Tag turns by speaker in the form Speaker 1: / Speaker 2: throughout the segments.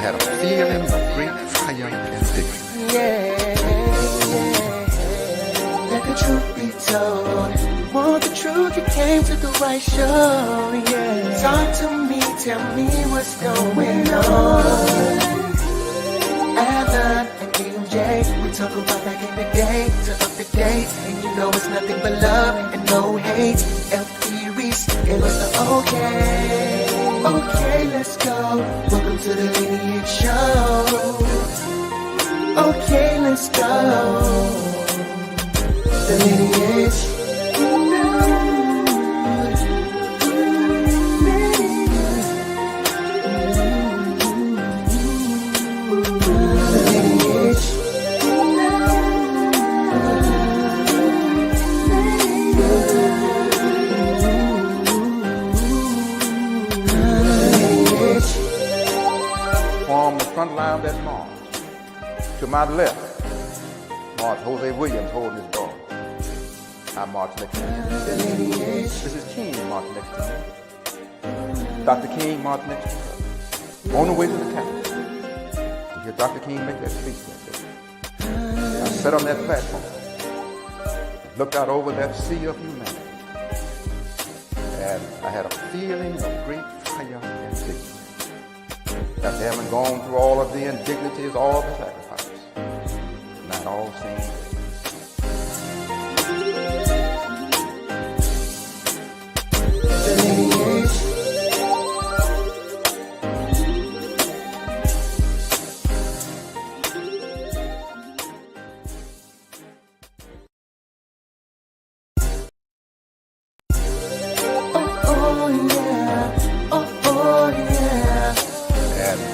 Speaker 1: had a feeling of great triumph and victory.
Speaker 2: Let the truth be told. Want the truth, you came to the right show. Talk to me, tell me what's going on. Alan and EMJ, we talk about back in the day to up to date, and you know it's nothing but love and no hate. LP Reese gave us the okay. Okay, let's go. Welcome to the Lineage Show. Okay, let's go. The Lineage.
Speaker 1: Form the front line that march. To my left, march Jose Williams holding his daughter. I march next to him. Mrs. King march next to him. Dr. King march next to her. On the way to the Capitol, you hear Dr. King make that speech that day. I sat on that platform, looked out over that sea of humanity, and I had a feeling of great triumph and victory. After having gone through all of the indignities, all the sacrifices, not all seemed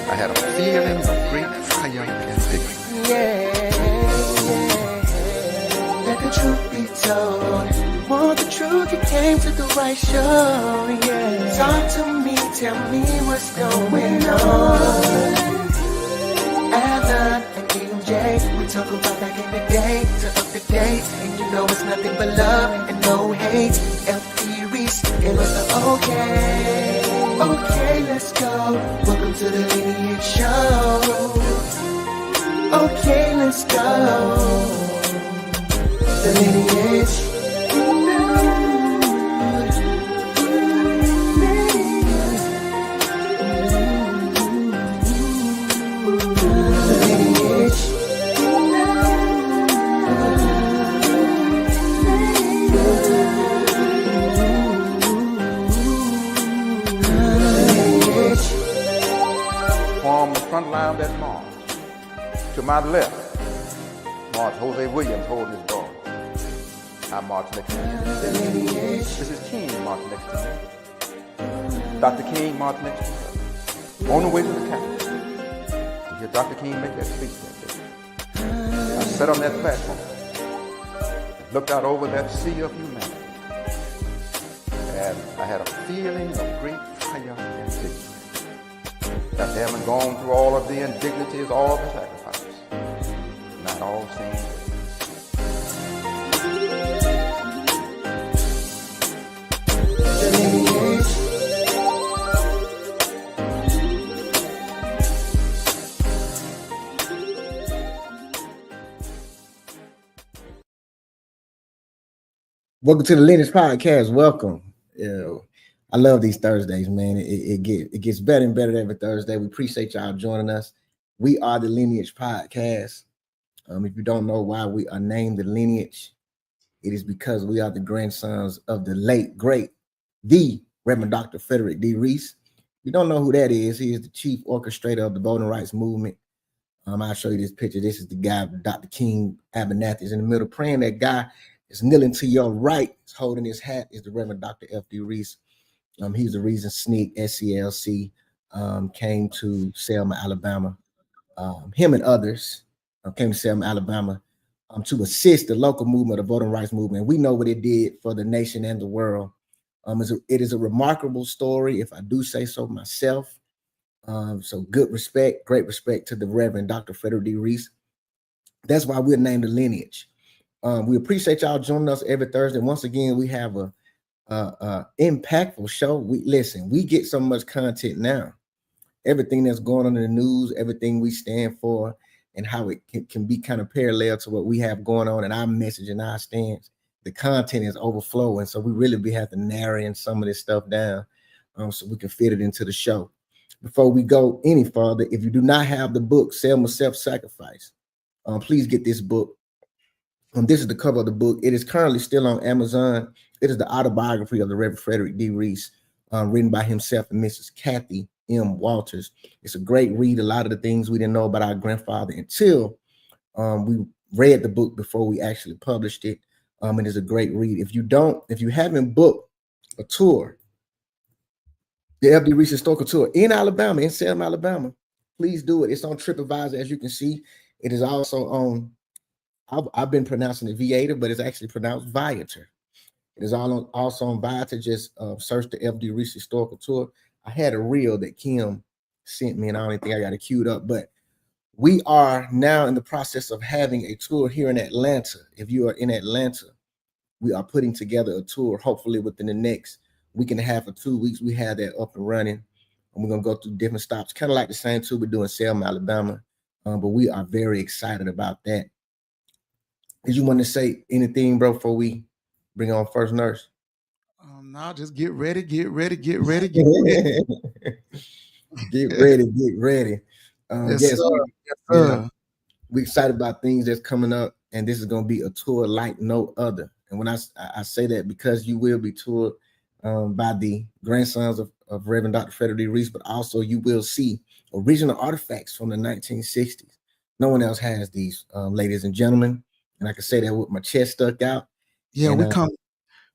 Speaker 1: I had a feeling of great triumph and victory.
Speaker 2: Let the truth be told. Want the truth, you came to the right show. Talk to me, tell me what's going on. Alan and EMJ, we talk about back in the day to up to date, and you know it's nothing but love and no hate. LP Reese gave us the okay. Okay, let's go. Welcome to the Lineage Show. Okay, let's go. The Lineage.
Speaker 1: Form the front line that march. To my left, march Jose Williams holding his daughter. I march next to him. Mrs. King march next to him. Dr. King march next to her. On the way to the Capitol, you hear Dr. King make that speech that day. I sat on that platform, looked out over that sea of humanity, and I had a feeling of great triumph and victory. After having gone through all of the indignities, all the sacrifices, not all seemed
Speaker 3: Welcome to the Lineage Podcast. Welcome. I love these Thursdays, man. It gets better and better every Thursday. We appreciate y'all joining us. We are the Lineage Podcast. If you don't know why we are named the Lineage, it is because we are the grandsons of the late, great, the Reverend Dr. Frederick D. Reese. If you don't know who that is, he is the chief orchestrator of the voting rights movement. I'll show you this picture. This is the guy, Dr. King Abernathy is in the middle praying. That guy is kneeling to your right. He's holding his hat is the Reverend Dr. F.D. Reese. He's the reason SNCC, SCLC came to Selma, Alabama. Him and others came to Selma, Alabama to assist the local movement, the voting rights movement. We know what it did for the nation and the world. It is a remarkable story, if I do say so myself. So good respect, great respect to the Reverend Dr. Frederick D. Reese. That's why we're named the Lineage. We appreciate y'all joining us every Thursday. Once again, we have a impactful show. We get so much content now everything that's going on in the news, everything we stand for, and how it can be kind of parallel to what we have going on in our message and our stance. The content is overflowing, so we really have to narrow some of this stuff down so we can fit it into the show. Before we go any further, if you do not have the book, Selma Self-Sacrifice, please get this book. This is the cover of the book. It is currently still on Amazon. It is the autobiography of the Reverend Frederick D. Reese, written by himself and Mrs. Kathy M. Walters. It's a great read. A lot of the things we didn't know about our grandfather until we read the book before we actually published it. It is a great read. If you haven't booked a tour, the FD Reese Historical Tour in Alabama, in Selma, Alabama, please do it. It's on TripAdvisor, as you can see. It is also on, I've been pronouncing it Viator, but it's actually pronounced Viator. It is also on Viator. Just search the FD Reese Historical Tour. I had a reel that Kim sent me, and I don't think I got it queued up, but we are now in the process of having a tour here in Atlanta. If you are in Atlanta, we are putting together a tour. Hopefully within the next week and a half or 2 weeks, we have that up and running. And we're going to go through different stops, kind of like the same tour we're doing in Selma, Alabama. But we are very excited about that. Did you want to say anything, bro, before we bring on First Nurse?
Speaker 4: No, just get ready, get ready.
Speaker 3: Get ready. Get ready. Yes, sir. We're excited about things that's coming up, and this is going to be a tour like no other. And when I say that, because you will be toured by the grandsons of Reverend Dr. Frederick D. Reese, but also you will see original artifacts from the 1960s. No one else has these, ladies and gentlemen. And I can say that with my chest stuck out.
Speaker 4: Yeah, and,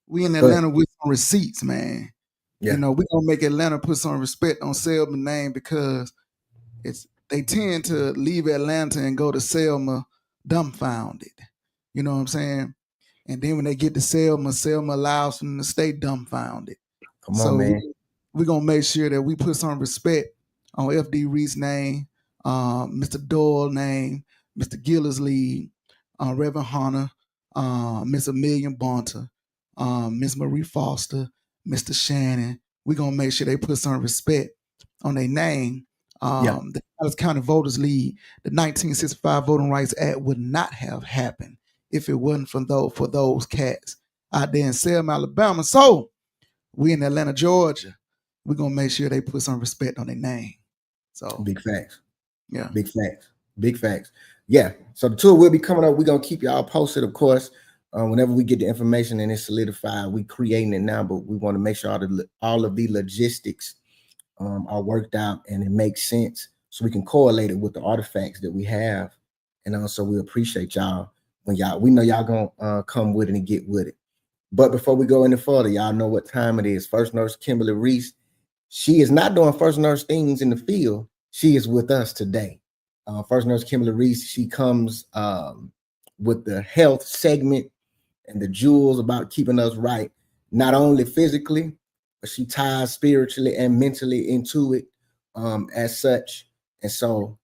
Speaker 4: we in Atlanta with some receipts, man. Yeah. You know, we're gonna make Atlanta put some respect on Selma's name, because they tend to leave Atlanta and go to Selma dumbfounded. You know what I'm saying? And then when they get to Selma allows them to stay dumbfounded.
Speaker 3: Come on, man.
Speaker 4: We're gonna make sure that we put some respect on FD Reese's name, Mr. Doyle name, Mr. Gillisley, Reverend Hunter, Miss Amelia Bonta, Miss Marie Foster, Mr. Shannon. We're gonna make sure they put some respect on their name. The Dallas County Voters League, the 1965 Voting Rights Act would not have happened if it wasn't for those cats out there in Selma, Alabama. So we in Atlanta, Georgia, we're gonna make sure they put some respect on their name. So
Speaker 3: big facts.
Speaker 4: Yeah.
Speaker 3: Big facts. Yeah. So the tour will be coming up. We're gonna keep y'all posted, of course. Whenever we get the information and it's solidified, we creating it now, but we want to make sure all of the logistics are worked out and it makes sense, so we can correlate it with the artifacts that we have. And also we appreciate y'all when we know y'all gonna come with it and get with it. But before we go any further, y'all know what time it is. First Nurse Kimberly Reese, she is not doing First Nurse things in the field. She is with us today. First Nurse Kimberly Reese, she comes with the health segment and the jewels about keeping us right, not only physically, but she ties spiritually and mentally into it as such. And so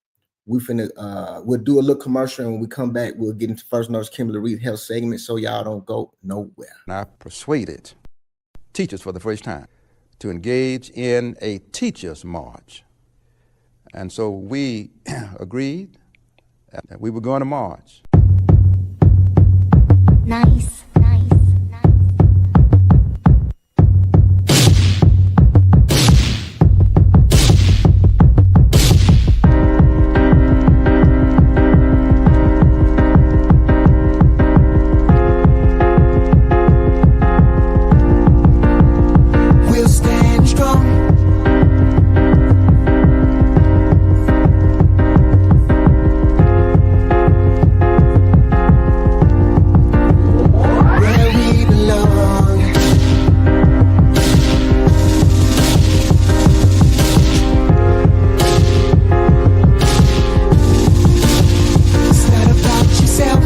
Speaker 3: we'll do a little commercial, and when we come back, we'll get into First Nurse Kimberly Reese health segment, so y'all don't go nowhere.
Speaker 1: I persuaded teachers for the first time to engage in a teachers' march. And so we agreed that we were going to march.
Speaker 5: Nice.
Speaker 2: We'll stand strong. Where we belong. It's not about yourself.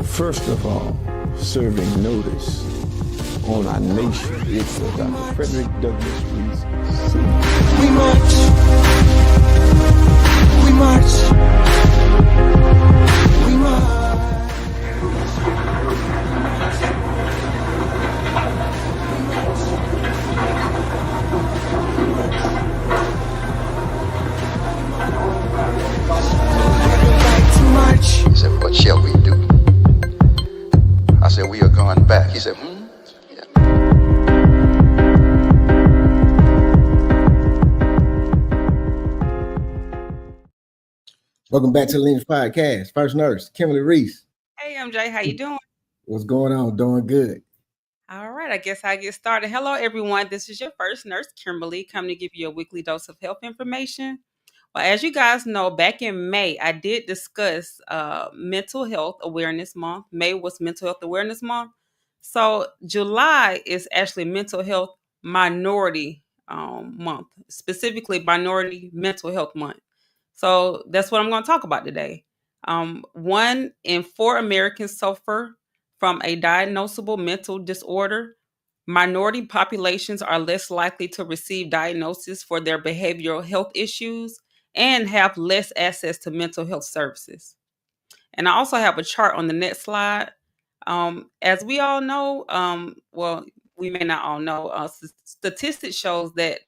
Speaker 6: First of all, serving notice on our nation. It's Dr. Frederick Douglass Reese.
Speaker 2: We march. We march. We march.
Speaker 3: Welcome back to the Lineage Podcast. First nurse, Kimberly Reese.
Speaker 5: Hey MJ, how you doing?
Speaker 3: What's going on? Doing good.
Speaker 5: All right, I guess I get started. Hello everyone. This is your first nurse, Kimberly, coming to give you a weekly dose of health information. Well, as you guys know, back in May, I did discuss Mental Health Awareness Month. May was Mental Health Awareness Month. So July is actually Mental Health Minority Month, specifically Minority Mental Health Month. So that's what I'm going to talk about today. 1 in 4 Americans suffer from a diagnosable mental disorder. Minority populations are less likely to receive diagnosis for their behavioral health issues and have less access to mental health services. And I also have a chart on the next slide. As we all know, well, we may not all know, statistics shows that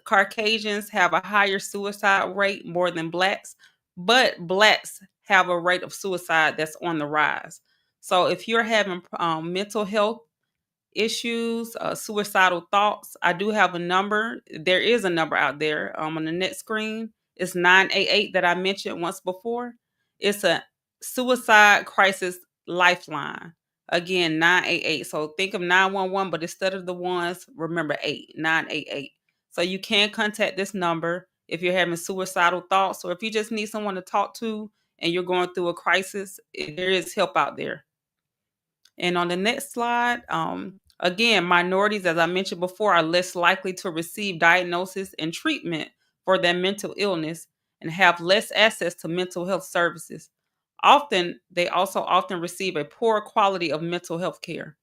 Speaker 5: Caucasians have a higher suicide rate more than blacks, but blacks have a rate of suicide that's on the rise. So if you're having mental health issues, suicidal thoughts, I do have a number. There is a number out there on the next screen. It's 988 that I mentioned once before. It's a suicide crisis lifeline. Again, 988. So think of 911, but instead of the ones, remember 988. So you can contact this number if you're having suicidal thoughts or if you just need someone to talk to and you're going through a crisis. There is help out there. And on the next slide, again, minorities, as I mentioned before, are less likely to receive diagnosis and treatment for their mental illness and have less access to mental health services. They also often receive a poor quality of mental health care.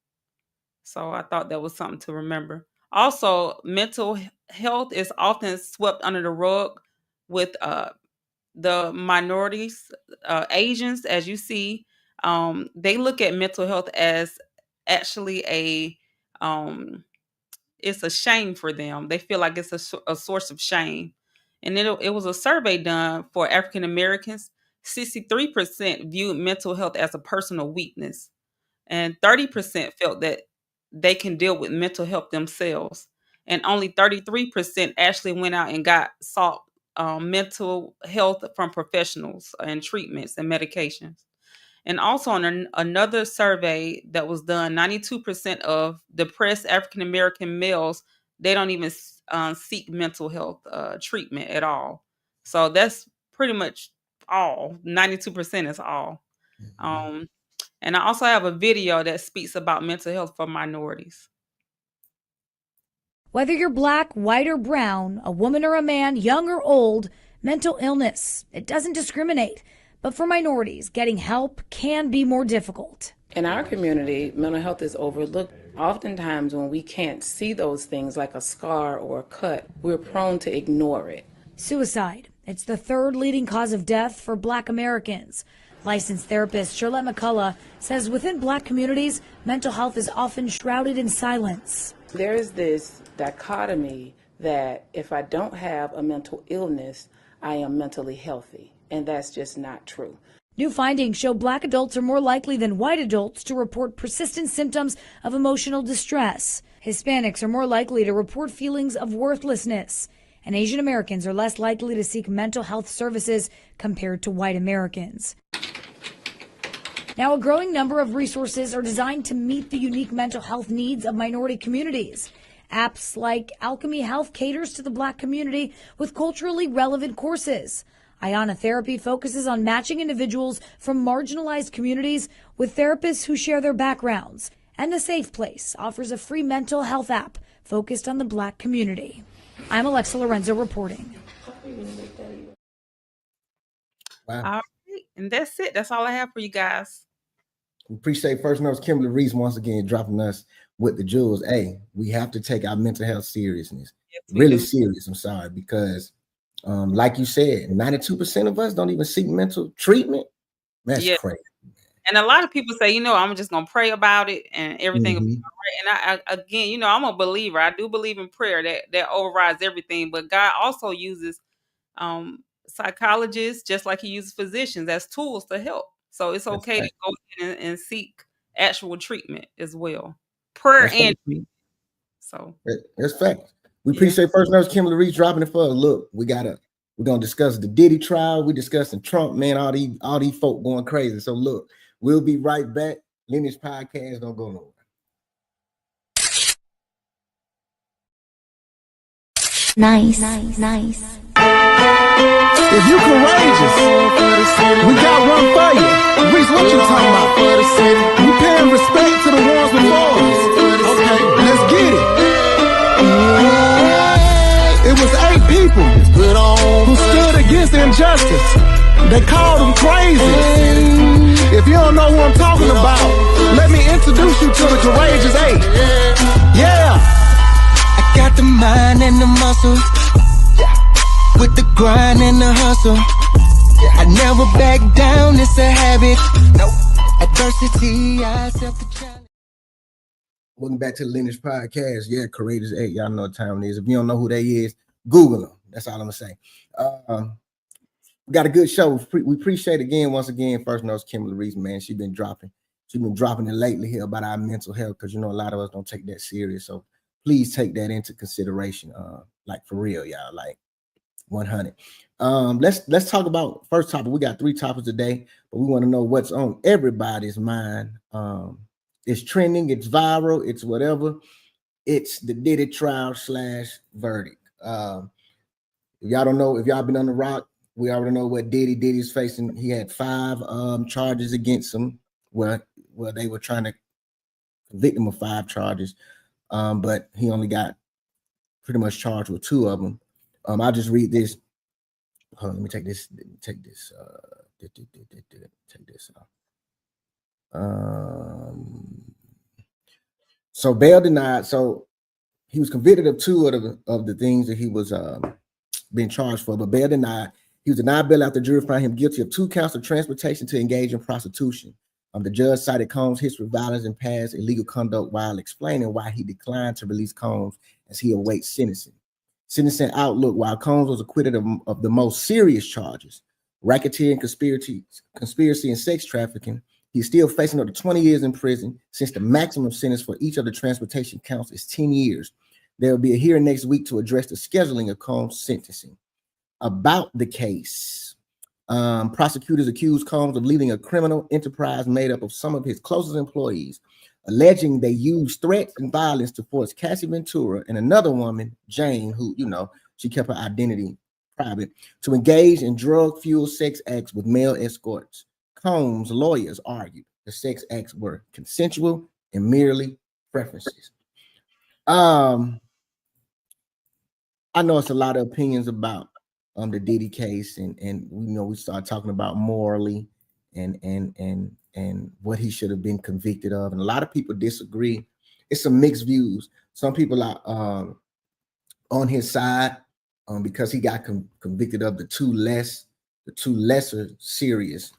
Speaker 5: So I thought that was something to remember. Also, mental health is often swept under the rug with the minorities, Asians, as you see, they look at mental health as actually it's a shame for them. They feel like it's a source of shame. And it was a survey done for African Americans. 63% viewed mental health as a personal weakness, and 30% felt that they can deal with mental health themselves. And only 33% actually went out and sought mental health from professionals and treatments and medications. And also on another survey that was done, 92% of depressed African American males, they don't even seek mental health treatment at all. So that's pretty much all. 92% is all. Um, and I also have a video that speaks about mental health for minorities.
Speaker 7: Whether you're black, white, or brown, a woman or a man, young or old, mental illness, it doesn't discriminate. But for minorities, getting help can be more difficult.
Speaker 8: In our community, mental health is overlooked. Oftentimes when we can't see those things like a scar or a cut, we're prone to ignore it.
Speaker 7: Suicide. It's the third leading cause of death for black Americans. Licensed therapist Shirlette McCullough says within black communities, mental health is often shrouded in silence.
Speaker 8: There's this dichotomy that if I don't have a mental illness, I am mentally healthy. And that's just not true.
Speaker 7: New findings show black adults are more likely than white adults to report persistent symptoms of emotional distress. Hispanics are more likely to report feelings of worthlessness. And Asian Americans are less likely to seek mental health services compared to white Americans. Now, a growing number of resources are designed to meet the unique mental health needs of minority communities. Apps like Alchemy Health caters to the black community with culturally relevant courses. Ayana Therapy focuses on matching individuals from marginalized communities with therapists who share their backgrounds. And The Safe Place offers a free mental health app focused on the black community. I'm Alexa Lorenzo reporting.
Speaker 3: Wow.
Speaker 5: All right. And that's it. That's all I have for you guys.
Speaker 3: We appreciate First Nurse Kimberly Reese once again dropping us with the jewels. Hey, we have to take our mental health seriousness.
Speaker 5: Yes,
Speaker 3: Really
Speaker 5: do.
Speaker 3: serious, I'm sorry, because like you said, 92% of us don't even seek mental treatment. That's crazy.
Speaker 5: And a lot of people say, I'm just going to pray about it and everything will be all right. And I again, I'm a believer. I do believe in prayer that overrides everything. But God also uses psychologists, just like he uses physicians, as tools to help. So it's okay to go in and seek actual treatment as well. Prayer and treatment. So
Speaker 3: that's fact. We appreciate First Nurse Kimberly Reese dropping it for us. Look, we gotta We're gonna discuss the Diddy trial. We're discussing Trump, man. All these folk going crazy. So look, we'll be right back. Lineage Podcast, don't go nowhere.
Speaker 2: Nice.
Speaker 4: If you courageous, we got one for you. Reese, what you talking about? We paying respect to the ones before us. Okay, let's get it. It was 8 people who stood against injustice. They called them crazy. If you don't know who I'm talking about, let me introduce you to the courageous 8. Yeah.
Speaker 2: I got the mind and the muscle, with the grind and the hustle. I never back down, it's a habit. Adversity, I accept the challenge.
Speaker 3: Welcome back to the Lineage Podcast. Yeah, Courageous 8. Y'all know what time it is. If you don't know who they is, Google them. That's all I'm gonna say. We got a good show. We appreciate once again. First notes, Kimberly Reese, man. She's been dropping it lately here about our mental health, because a lot of us don't take that serious. So please take that into consideration. Like for real, y'all. Like 100. Let's talk about first topic. We got 3 topics today, but we want to know what's on everybody's mind. It's trending, it's viral, it's whatever. It's the Diddy trial / verdict. If y'all don't know, if y'all been on the rock, we already know what Diddy's facing. He had 5 charges against him, where they were trying to convict him of 5 charges, but he only got pretty much charged with 2 of them. I'll just read this. Hold on, let me take this. Take this off. So bail denied. So he was convicted of 2 of the things that he was being charged for, but bail denied. He was denied bail after the jury found him guilty of 2 counts of transportation to engage in prostitution. The judge cited Combs' history of violence and past illegal conduct while explaining why he declined to release Combs as he awaits sentencing. Sentencing outlook: while Combs was acquitted of the most serious charges, racketeering, conspiracy, and sex trafficking, he's still facing up to 20 years in prison, since the maximum sentence for each of the transportation counts is 10 years. There will be a hearing next week to address the scheduling of Combs' sentencing. About the case, prosecutors accused Combs of leading a criminal enterprise made up of some of his closest employees, alleging they used threats and violence to force Cassie Ventura and another woman, Jane, who, she kept her identity private, to engage in drug-fueled sex acts with male escorts. Combs' lawyers argued the sex acts were consensual and merely preferences. I know it's a lot of opinions about the Diddy case, and we start talking about morally and what he should have been convicted of, and a lot of people disagree. It's some mixed views. Some people are on his side because he got convicted of the two lesser serious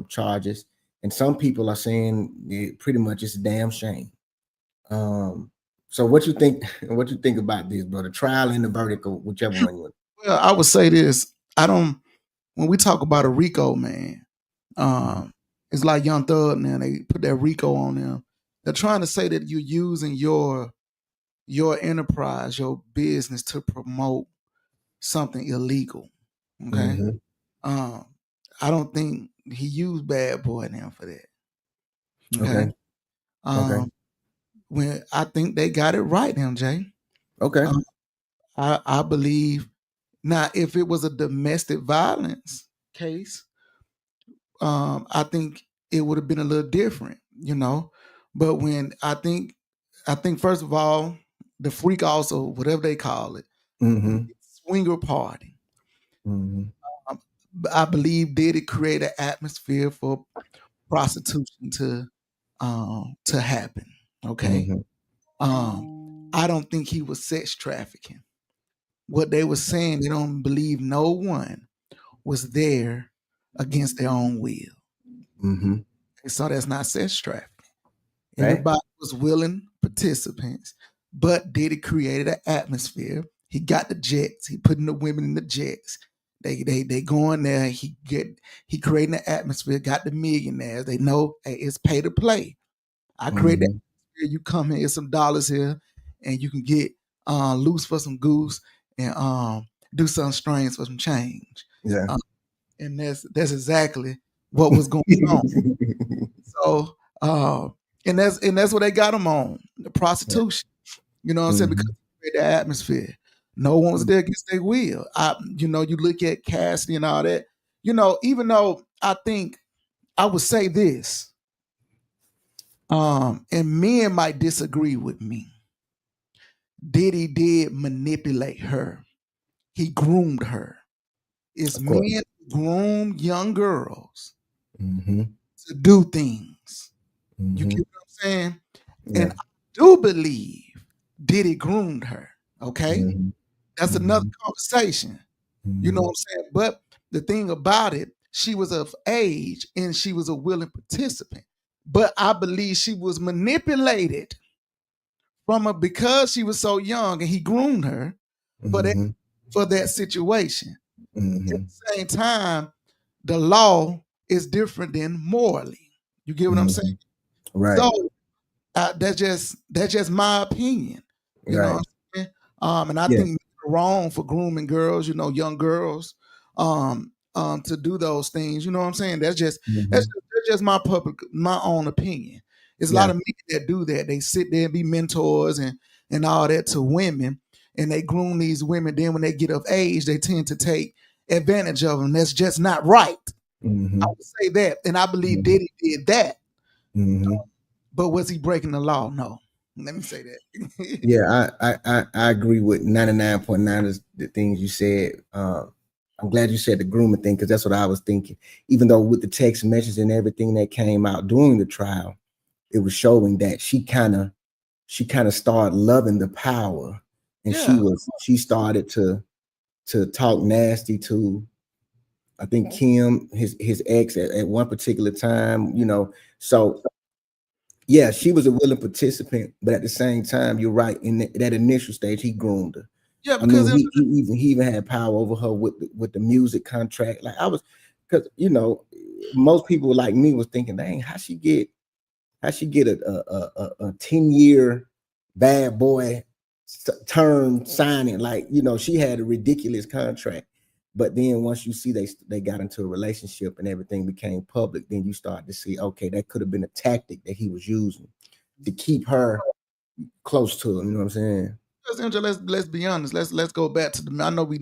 Speaker 3: charges, and some people are saying pretty much it's a damn shame. So what you think? What you think about this, bro? The trial and the verdict, or whichever one you want.
Speaker 4: Well, I would say this. When we talk about a RICO, man, it's like Young Thug, man. They put that RICO on them. They're trying to say that you're using your enterprise, your business, to promote something illegal. Okay.
Speaker 3: Mm-hmm.
Speaker 4: I don't think he used Bad Boy now for that.
Speaker 3: Okay.
Speaker 4: When I think they got it right, MJ.
Speaker 3: Okay.
Speaker 4: I believe. Now, if it was a domestic violence case, I think it would have been a little different, But when I think first of all, the freak also, whatever they call it, swinger party. I believe did it create an atmosphere for prostitution to happen. Okay. I don't think he was sex trafficking. What they were saying, they don't believe no one was there against their own will. So that's not sex trafficking.
Speaker 3: Right.
Speaker 4: Everybody was willing participants, but Diddy created an atmosphere. He got the jets. He putting the women in the jets. They going there. He creating an atmosphere. Got the millionaires. They know, hey, it's pay to play. I create that atmosphere. You come here, some dollars here, and you can get loose for some goose. And do something strange for some change.
Speaker 3: Yeah.
Speaker 4: And that's exactly what was going on. So, and that's what they got them on, the prostitution. You know what I'm saying? Because they create the atmosphere. No one was there against their will. You look at Cassidy and all that. Even though I think I would say this, and men might disagree with me. Diddy did manipulate her. He groomed her. It's
Speaker 3: Of course.
Speaker 4: men who groom young girls
Speaker 3: Mm-hmm.
Speaker 4: to do things. You
Speaker 3: Mm-hmm.
Speaker 4: get what I'm saying?
Speaker 3: Yeah.
Speaker 4: And I do believe Diddy groomed her. Okay.
Speaker 3: Mm-hmm.
Speaker 4: That's another conversation. You know what I'm saying? But the thing about it, she was of age and she was a willing participant. But I believe she was manipulated from her because she was so young and he groomed her for that
Speaker 3: Mm-hmm.
Speaker 4: for that situation.
Speaker 3: Mm-hmm.
Speaker 4: At the same time, the law is different than morally. You get what I'm saying?
Speaker 3: Right.
Speaker 4: So that's just my opinion. You know
Speaker 3: Right.
Speaker 4: what I'm saying? And I
Speaker 3: Yeah.
Speaker 4: think men are wrong for grooming girls, young girls, to do those things. You know what I'm saying? That's just my own opinion. There's a lot
Speaker 3: Yeah.
Speaker 4: of men that do that. They sit there and be mentors and all that to women, and they groom these women. Then when they get of age, they tend to take advantage of them. That's just not right.
Speaker 3: Mm-hmm.
Speaker 4: I would say that, and I believe Diddy did that.
Speaker 3: Mm-hmm.
Speaker 4: But was he breaking the law? No. Let me say that.
Speaker 3: Yeah, I agree with 99.9 of the things you said. I'm glad you said the grooming thing, because that's what I was thinking. Even though with the text messages and everything that came out during the trial, it was showing that she kind of started loving the power, and
Speaker 4: Yeah.
Speaker 3: she started to talk nasty to, I think, Kim, his ex, at one particular time. So yeah, she was a willing participant, but at the same time, you're right. In that initial stage, he groomed her.
Speaker 4: Yeah,
Speaker 3: I mean,
Speaker 4: because
Speaker 3: he even had power over her with the music contract. Like, I was, because most people like me was thinking, dang, how she get a 10-year bad boy term signing? Like, she had a ridiculous contract. But then once you see they got into a relationship and everything became public, then you start to see, okay, that could have been a tactic that he was using to keep her close to him. You know what I'm saying?
Speaker 4: let's be honest. Let's go back to the. I know we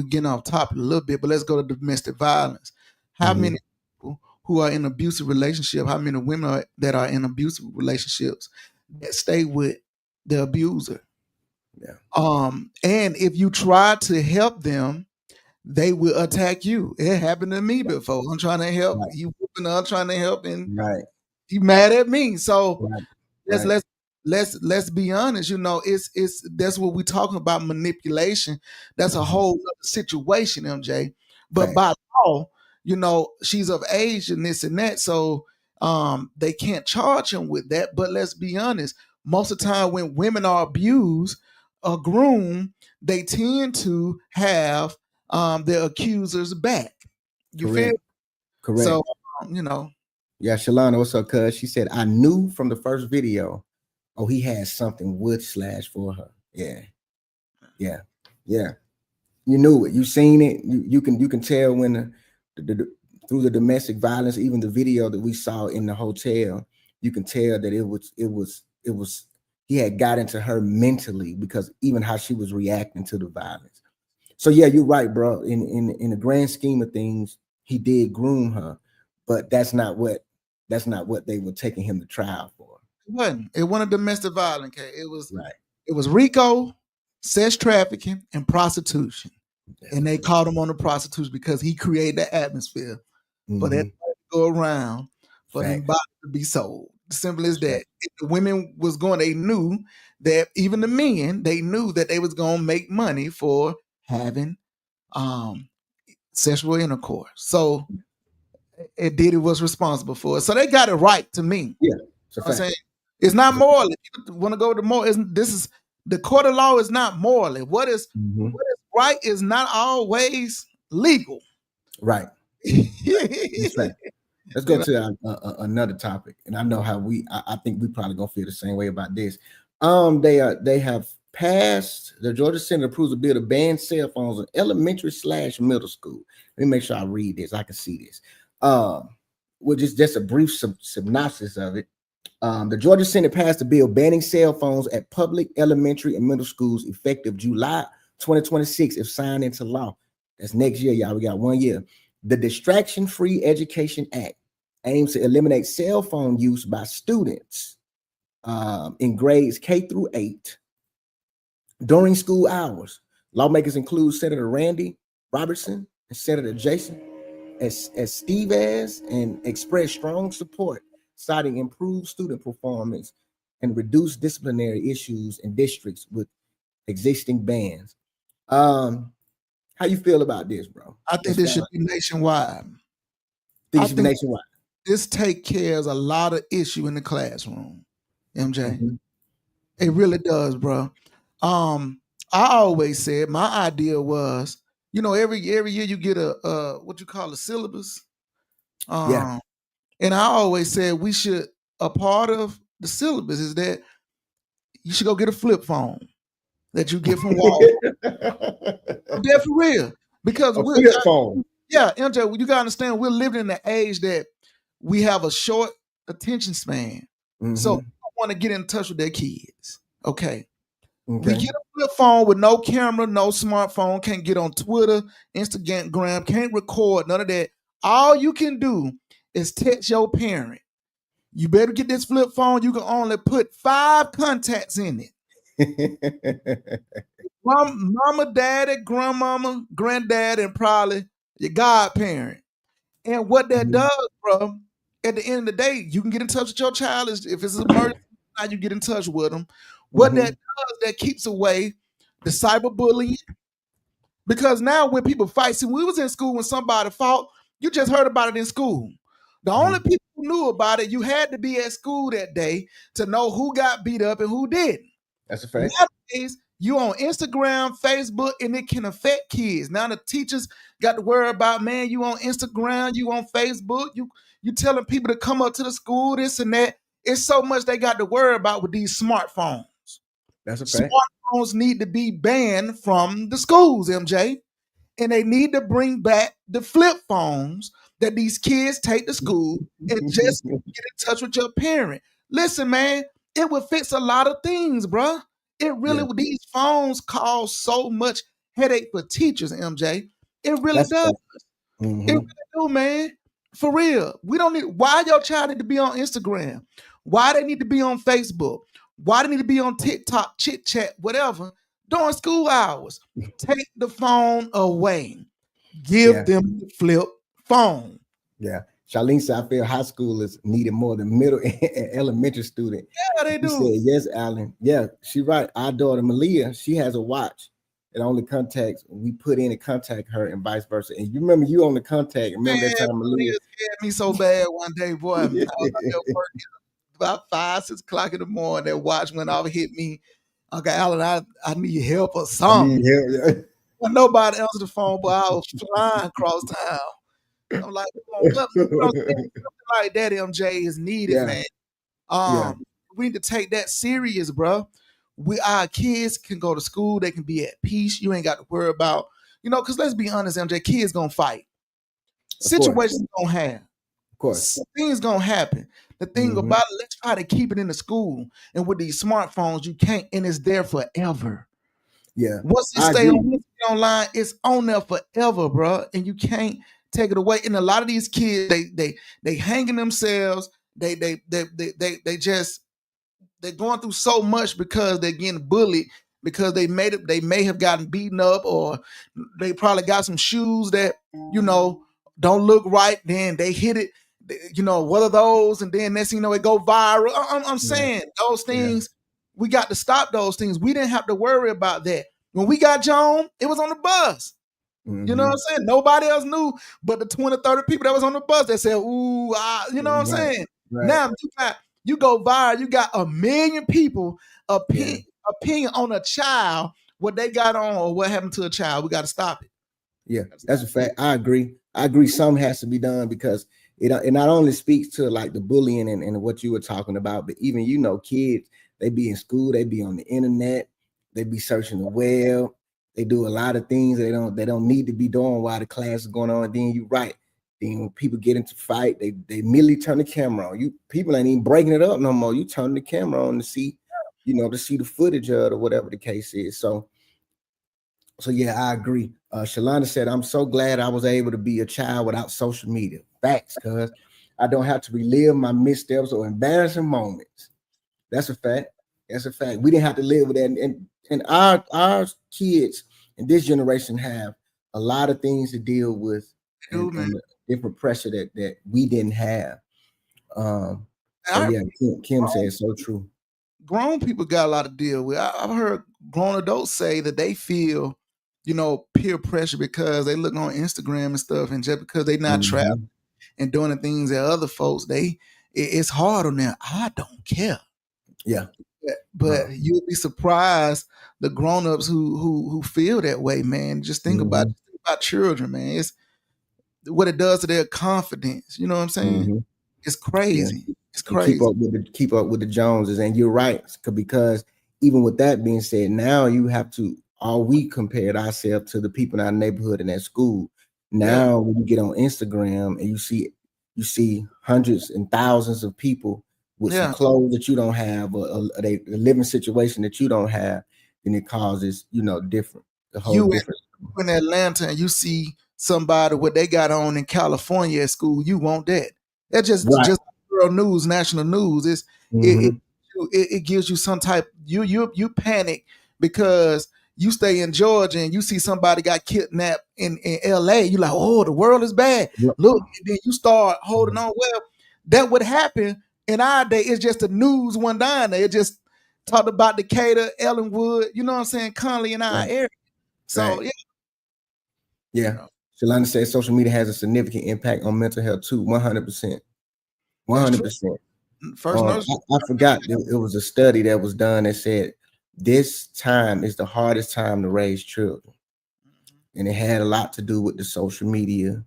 Speaker 4: getting off topic a little bit, but let's go to domestic violence. How many people who are in abusive relationship? How many women that are in abusive relationships that stay with the abuser?
Speaker 3: Yeah.
Speaker 4: And if you try to help them, they will attack you. It happened to me before. I'm trying to help.
Speaker 3: Right.
Speaker 4: You whooping up, trying to help, and
Speaker 3: Right.
Speaker 4: you mad at me. So
Speaker 3: Right.
Speaker 4: let's
Speaker 3: Right.
Speaker 4: let's be honest. It's that's what we're talking about, manipulation. That's a whole other situation, MJ. But
Speaker 3: Fact.
Speaker 4: by law, she's of age and this and that, so they can't charge him with that. But let's be honest. Most of the time, when women are abused or groomed, they tend to have their accusers back. You feel?
Speaker 3: Correct. Correct.
Speaker 4: So,
Speaker 3: Yeah, Shalana, what's up, cuz? She said, I knew from the first video, oh, he had something wood slash for her. Yeah. Yeah. Yeah. You knew it. You seen it. You can tell when through the domestic violence, even the video that we saw in the hotel, you can tell that it was he had got into her mentally, because even how she was reacting to the violence. So yeah, you're right, bro. In the grand scheme of things, he did groom her, but that's not what they were taking him to trial for.
Speaker 4: It wasn't a domestic violence case.
Speaker 3: Right.
Speaker 4: It was RICO, sex trafficking, and prostitution. And they caught him on the prostitution because he created the atmosphere for that to go around, for them bodies to be sold. Simple as that. If the women was going, they knew that, even the men, they knew that they was going to make money for having sexual intercourse. So it was responsible for it. So they got it right, to me.
Speaker 3: Yeah.
Speaker 4: I'm saying it's not moral. If you want to go to moral, this is the court of law is not moral. What is right is not always legal.
Speaker 3: Right. That's right. Let's go to another topic, and I know how I think we probably gonna feel the same way about this. They have passed. The Georgia Senate approves a bill to ban cell phones in elementary/middle school. Let me make sure I read this. I can see this. Which is just a brief synopsis of it. The Georgia Senate passed a bill banning cell phones at public elementary and middle schools effective July 2026 if signed into law. That's next year, y'all. We got 1 year. The Distraction-Free Education Act aims to eliminate cell phone use by students in grades K through 8 during school hours. Lawmakers include Senator Randy Robertson and Senator Jason as Stevens and expressed strong support, citing improved student performance and reduced disciplinary issues in districts with existing bans. How you feel about this, bro?
Speaker 4: I think this should be nationwide.
Speaker 3: This should be nationwide.
Speaker 4: This take care of a lot of issue in the classroom, MJ.
Speaker 3: Mhm.
Speaker 4: It really does, bro. I always said my idea was, you know, every year you get a what you call a syllabus.
Speaker 3: Yeah.
Speaker 4: And I always said we should, a part of the syllabus is that you should go get a flip phone that you get from Walmart. I'm dead for real. Because
Speaker 3: A flip phone.
Speaker 4: yeah, MJ, you gotta understand we're living in the age that we have a short attention span. So
Speaker 3: Mhm.
Speaker 4: I want to get in touch with their kids. Okay. We
Speaker 3: Okay.
Speaker 4: get a flip phone with no camera, no smartphone, can't get on Twitter, Instagram, can't record, none of that. All you can do is text your parent. You better get this flip phone. You can only put 5 contacts in it. Mama, daddy, grandmama, granddad, and probably your godparent. And what that does, bro, at the end of the day, you can get in touch with your child. If it's an emergency, now you get in touch with them. What that does, that keeps away the cyberbullying. Because now when people fight, see, we was in school when somebody fought, you just heard about it in school. The only people who knew about it, you had to be at school that day to know who got beat up and who didn't.
Speaker 3: That's a fact.
Speaker 4: Nowadays, you on Instagram, Facebook, and it can affect kids. Now the teachers got to worry about, man, you on Instagram, you on Facebook, you telling people to come up to the school, this and that. It's so much they got to worry about with these smartphones.
Speaker 3: That's a fact.
Speaker 4: Smartphones need to be banned from the schools, MJ. And they need to bring back the flip phones that these kids take to school and just get in touch with your parent. Listen, man, it would fix a lot of things, bro. It really, these phones cause so much headache for teachers, MJ. It really does. It really do, man. For real. We don't need, why your child need to be on Instagram? Why they need to be on Facebook? Why they need to be on TikTok, chit chat, whatever, during school hours? Take the phone away. Give them the flip phone.
Speaker 3: Yeah. Charlene said, I feel high schoolers needed more than middle and elementary student.
Speaker 4: Yeah, they do.
Speaker 3: Said, yes, Alan. Yeah, she right. Our daughter, Malia, she has a watch. It only contacts, we put in and contact her and vice versa. And you remember you on the contact. Remember that time Malia
Speaker 4: scared me so bad one day, boy. I was out there working about 5, 6 o'clock in the morning. That watch went off, hit me. Okay, Alan, I need help or something. Well, nobody answered the phone, but I was flying across town. I'm like, something like that, MJ, is needed, man. We need to take that serious, bro. Our kids can go to school, they can be at peace. You ain't got to worry about, because let's be honest, MJ, kids gonna fight. Situations gonna have.
Speaker 3: Of course.
Speaker 4: Things gonna happen. The thing about it, let's try to keep it in the school. And with these smartphones, you can't, and it's there forever.
Speaker 3: Yeah.
Speaker 4: Once it stay online, it's on there forever, bro. And you can't take it away. And a lot of these kids, they hanging themselves. They're going through so much because they're getting bullied, because they may have gotten beaten up, or they probably got some shoes that, don't look right. Then they hit it, what are those? And then next thing you know, it go viral. I'm saying those things, we got to stop those things. We didn't have to worry about that. When we got John, it was on the bus. You know what I'm saying? Nobody else knew but the 20, 30 people that was on the bus that said, ooh, you know what I'm saying? Right. Now you go viral, you got 1 million people opinion on a child, what they got on or what happened to a child. We got to stop it.
Speaker 3: Yeah, that's a fact. I agree. Something has to be done, because it not only speaks to like the bullying and what you were talking about, but even, kids, they be in school, they be on the internet, They be searching the web. They do a lot of things they don't need to be doing while the class is going on. And then you right. Then when people get into fight, they immediately turn the camera on. You people ain't even breaking it up no more. You turn the camera on to see, to see the footage of it or whatever the case is. So yeah, I agree. Shalana said, I'm so glad I was able to be a child without social media. Facts, cuz I don't have to relive my missteps or embarrassing moments. That's a fact. That's a fact. We didn't have to live with that. And our kids in this generation have a lot of things to deal with and different pressure that we didn't have. So yeah, Kim said so true.
Speaker 4: Grown people got a lot to deal with. I've heard grown adults say that they feel, peer pressure because they look on Instagram and stuff, and just because they not traveling and doing the things that other folks, it's hard on them. I don't care.
Speaker 3: Yeah.
Speaker 4: But you'll be surprised the grown-ups who feel that way, man. Just think about children, man. It's what it does to their confidence. You know what I'm saying? It's crazy.
Speaker 3: Yeah.
Speaker 4: It's crazy.
Speaker 3: Keep up with the Joneses, and you're right, because even with that being said, now you have to we compared ourselves to the people in our neighborhood and at school. Now when you get on Instagram and you see hundreds and thousands of people with some clothes that you don't have, or a living situation that you don't have, then it causes different. The whole different.
Speaker 4: In Atlanta and you see somebody what they got on in California at school, you want that. That's just world news, national news. It gives you some type. You panic because you stay in Georgia and you see somebody got kidnapped in LA. You like, oh, the world is bad. Look, and then you start holding on. Well, that would happen in our day. It's just the news one down there. It just talked about Decatur, Ellenwood. You know what I'm saying? Conley in our area. So
Speaker 3: yeah. Shalana says social media has a significant impact on mental health too. 100%. 100%. I forgot it was a study that was done that said this time is the hardest time to raise children, and it had a lot to do with the social media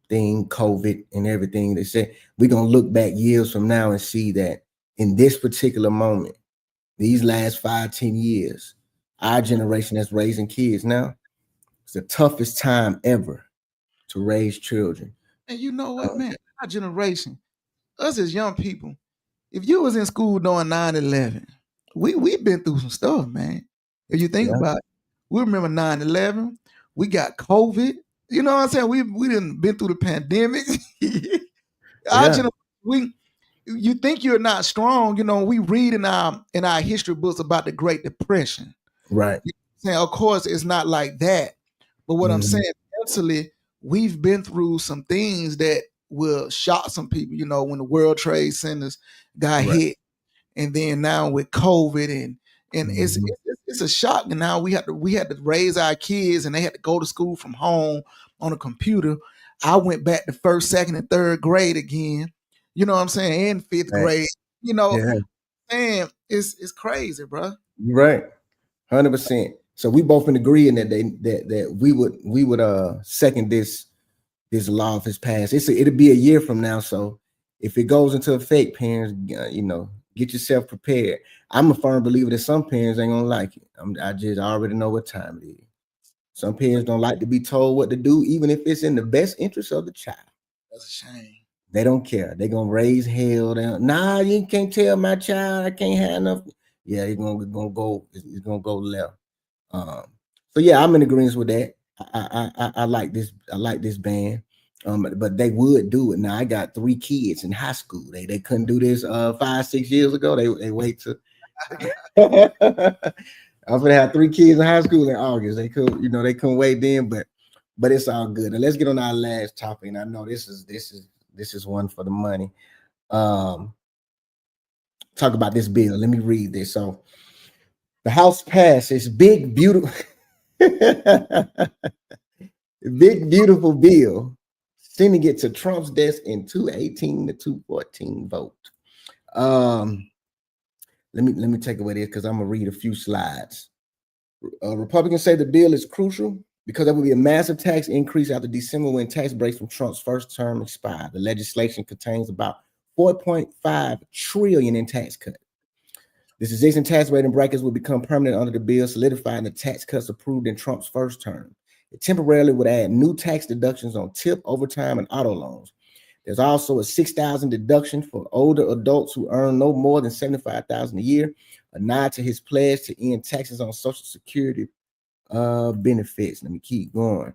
Speaker 3: thing, COVID, and everything. They said we're gonna look back years from now and see that in this particular moment, these last 5-10 years, our generation that's raising kids now, it's the toughest time ever to raise children.
Speaker 4: And you know what, man? Our generation, us as young people, if you was in school during 9/11, we've been through some stuff, man. If you think about it, we remember 9/11. We got COVID. You know what I'm saying? We didn't been through the pandemic. Our generation, you think you're not strong. We read in our history books about the Great Depression.
Speaker 3: Right.
Speaker 4: Saying, of course, it's not like that. But what I'm saying, mentally, we've been through some things that will shock some people. When the World Trade Centers got hit, and then now with COVID, and it's a shock. And now we had to raise our kids, and they had to go to school from home on a computer. I went back to first, second, and third grade again. You know what I'm saying? In fifth grade. Man, it's crazy, bro.
Speaker 3: You're right. 100%. So we both been agreeing that we would second this law if it's passed. It'll be a year from now. So if it goes into effect, parents, get yourself prepared. I'm a firm believer that some parents ain't gonna like it. I already know what time it is. Some parents don't like to be told what to do, even if it's in the best interest of the child.
Speaker 4: That's a shame.
Speaker 3: They don't care. They're gonna raise hell down. Nah, you can't tell my child I can't have enough. Yeah, it's gonna go left. So yeah, I'm in agreement with that. I like this. I like this ban. But they would do it. Now I got 3 kids in high school. They couldn't do this 5-6 years ago. They wait to. I'm gonna have 3 kids in high school in August. They couldn't wait then, but it's all good. And let's get on our last topic. And I know this is one for the money. Talk about this bill. Let me read this. So the House passed its big beautiful bill, sending it to Trump's desk in 218 to 214 vote. Let me take away this because I'm gonna read a few slides. Republicans say the bill is crucial because there will be a massive tax increase after December when tax breaks from Trump's first term expire. The legislation contains about $4.5 trillion in tax cuts. This existing tax rate and brackets will become permanent under the bill, solidifying the tax cuts approved in Trump's first term. It temporarily would add new tax deductions on tip, overtime, and auto loans. There's also a $6,000 deduction for older adults who earn no more than $75,000 a year, a nod to his pledge to end taxes on Social Security benefits. Let me keep going.